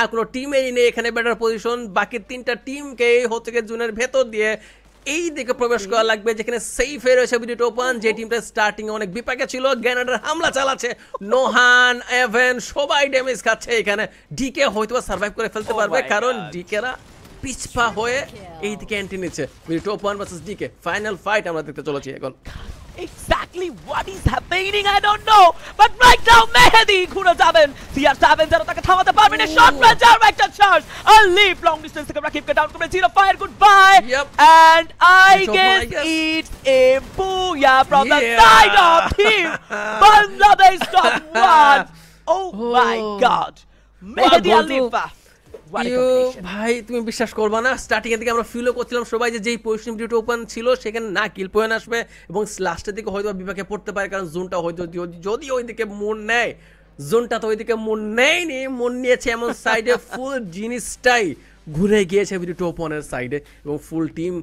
আর কোনো টিমেরই নেই এখানে বেটার পজিশন। বাকি 3টা টিমকে হচ্ছে গিয়ে জোনের ভেতর দিয়ে এই দিকে প্রবেশ করা লাগবে যেখানে সেফে রয়েছে বিডিটি ওপেন, যে টিমটা স্টার্টিং এ অনেক বিপাকে ছিল। গ্রেনেডের হামলা চালাচ্ছে, নোহান এভেন সবাই ড্যামেজ খাচ্ছে। এখানে ডিকে হয়তো সার্ভাইভ করে ফেলতে পারবে, কারণ ডিকেরা পিছপা হয়ে এই দিকে এন্ট্রি নিচ্ছে। BDT open versus DK final fight আমরা দেখতে চলেছি এখন। Exactly what is happening, I don't know. But right now, Mehdi ঘুরে যাবেন। CR7 যেন তাকে থামাতে পারবে না। শট রেঞ্জ আর একটা charge. A leap long distance থেকে রাকিবকে ডাউন করে zero fire goodbye. And I guess it's a booyah from the side of him. Bangladesh top 1. Oh my god. Mehdi Alifa. ভাই তুমি বিশ্বাস করবা না, স্টার্টিং এর দিকে আমরা ফিলও করছিলাম সবাই যে যেই পজিশন বিডিটি ওপেন ছিল সেখানে না কিল পয়েন্ট আসবে এবং লাস্টের দিকে হয়তো বিপাকে পড়তে পারে, কারণ জোনটা হয়তো যদি ওইদিকে মন নেয়, জোনটা তো ওইদিকে মন নেয়নি, মন নিয়েছে এমন সাইডে ফুল জিনিসটাই ঘুরে গিয়েছে বিডিটি ওপেনের সাইডে এবং ফুল টিম